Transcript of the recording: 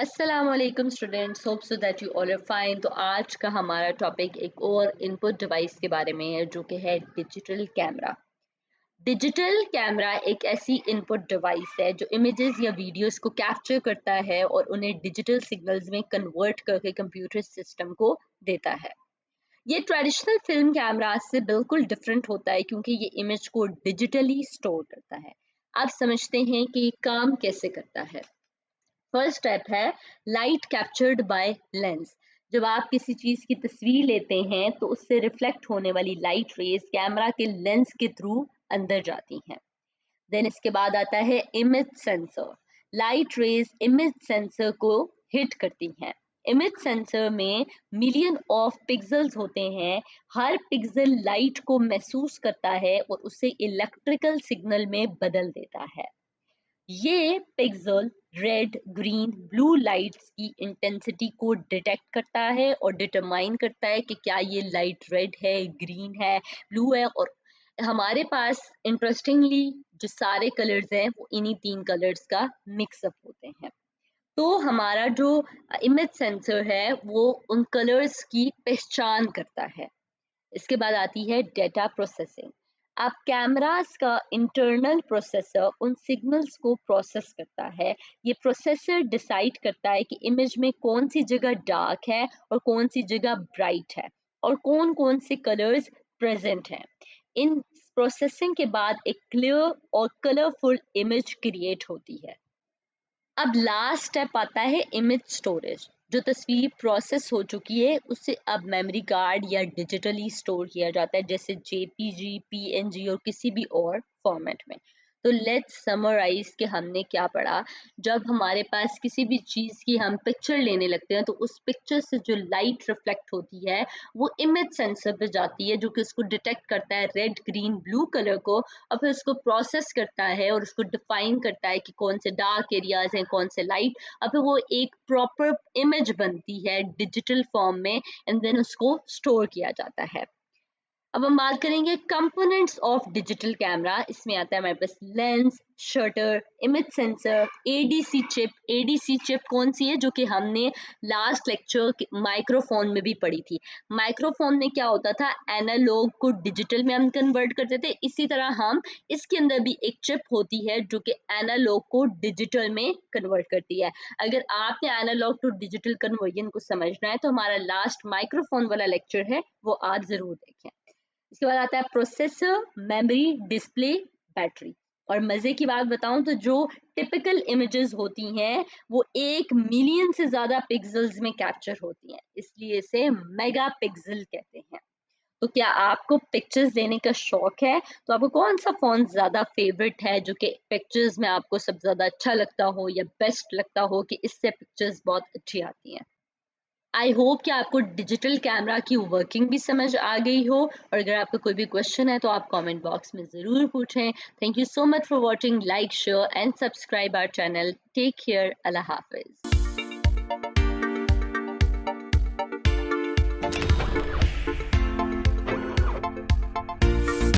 अस्सलामुअलैकुम students, hope so that you all are fine. तो आज का हमारा टॉपिक एक और इनपुट डिवाइस के बारे में है जो कि है डिजिटल कैमरा। डिजिटल कैमरा एक ऐसी इनपुट डिवाइस है जो इमेजेस या वीडियोस को कैप्चर करता है और उन्हें डिजिटल सिग्नल्स में कन्वर्ट करके कंप्यूटर सिस्टम को देता है। ये ट्रेडिशनल फिल्म कैमरा से बिल्कुल डिफरेंट होता है क्योंकि ये इमेज को डिजिटली स्टोर करता है। आप समझते हैं कि ये काम कैसे करता है। फर्स्ट स्टेप है लाइट कैप्चर्ड बाय लेंस। जब आप किसी चीज की तस्वीर लेते हैं तो उससे रिफ्लेक्ट होने वाली लाइट रेज कैमरा के लेंस के थ्रू अंदर जाती हैं। देन इसके बाद आता है image sensor. Light rays image sensor को हिट करती हैं। इमेज सेंसर में मिलियन ऑफ पिक्सेल्स होते हैं। हर पिक्सल लाइट को महसूस करता है और उसे इलेक्ट्रिकल सिग्नल में बदल देता है। ये pixel red, green, blue lights की इंटेंसिटी को डिटेक्ट करता है और डिटरमाइन करता है कि क्या ये लाइट रेड है, ग्रीन है, ब्लू है। और हमारे पास इंटरेस्टिंगली जो सारे कलर्स हैं वो इन्हीं तीन कलर्स का मिक्सअप होते हैं। तो हमारा जो इमेज सेंसर है वो उन कलर्स की पहचान करता है। इसके बाद आती है डेटा प्रोसेसिंग। आप कैमरास का इंटरनल प्रोसेसर उन सिग्नल्स को प्रोसेस करता है। ये प्रोसेसर डिसाइड करता है कि इमेज में कौन सी जगह डार्क है और कौन सी जगह ब्राइट है और कौन कौन से कलर्स प्रेजेंट हैं। इन प्रोसेसिंग के बाद एक क्लियर और कलरफुल इमेज क्रिएट होती है। अब लास्ट स्टेप आता है इमेज स्टोरेज। जो तस्वीर प्रोसेस हो चुकी है उसे अब मेमोरी कार्ड या डिजिटली स्टोर किया जाता है, जैसे जेपीजी, पीएनजी और किसी भी और फॉर्मेट में। तो लेट्स समराइज कि हमने क्या पढ़ा। जब हमारे पास किसी भी चीज की हम पिक्चर लेने लगते हैं तो उस पिक्चर से जो लाइट रिफ्लेक्ट होती है वो इमेज सेंसर पे जाती है, जो कि उसको डिटेक्ट करता है रेड, ग्रीन, ब्लू कलर को, और फिर उसको प्रोसेस करता है और उसको डिफाइन करता है कि कौन से डार्क एरियाज हैं, कौन से लाइट। अब फिर वो एक प्रॉपर इमेज बनती है डिजिटल फॉर्म में एंड देन उसको स्टोर किया जाता है। अब हम बात करेंगे कंपोनेंट्स ऑफ डिजिटल कैमरा। इसमें आता है हमारे पास lens, shutter, image sensor, ADC chip. ADC chip कौन सी है? जो कि हमने लास्ट लेक्चर माइक्रोफोन में भी पढ़ी थी। माइक्रोफोन में क्या होता था, एनालॉग को डिजिटल में हम कन्वर्ट करते थे। इसी तरह हम इसके अंदर भी एक चिप होती है जो कि एनालॉग को डिजिटल में कन्वर्ट करती है। अगर आपने एनालॉग टू डिजिटल कन्वर्जन को समझना है तो हमारा लास्ट माइक्रोफोन वाला लेक्चर है, वो आप जरूर देखें। इसके बाद आता है प्रोसेसर, मेमोरी, डिस्प्ले, बैटरी। और मजे की बात बताऊं तो जो टिपिकल इमेजेस होती हैं वो 1 मिलियन से ज्यादा पिक्सेल्स में कैप्चर होती हैं, इसलिए इसे मेगा पिक्सल कहते हैं। तो क्या आपको पिक्चर्स लेने का शौक है? तो आपको कौन सा फोन ज्यादा फेवरेट है जो कि पिक्चर्स में आपको सबसे ज्यादा अच्छा लगता हो या बेस्ट लगता हो कि इससे पिक्चर्स बहुत अच्छी आती हैं? आई होप कि आपको डिजिटल कैमरा की वर्किंग भी समझ आ गई हो, और अगर आपका कोई भी क्वेश्चन है तो आप कमेंट बॉक्स में ज़रूर पूछें। Thank you so much for watching. Like, share and subscribe our channel. Take care. अल्लाह हाफिज।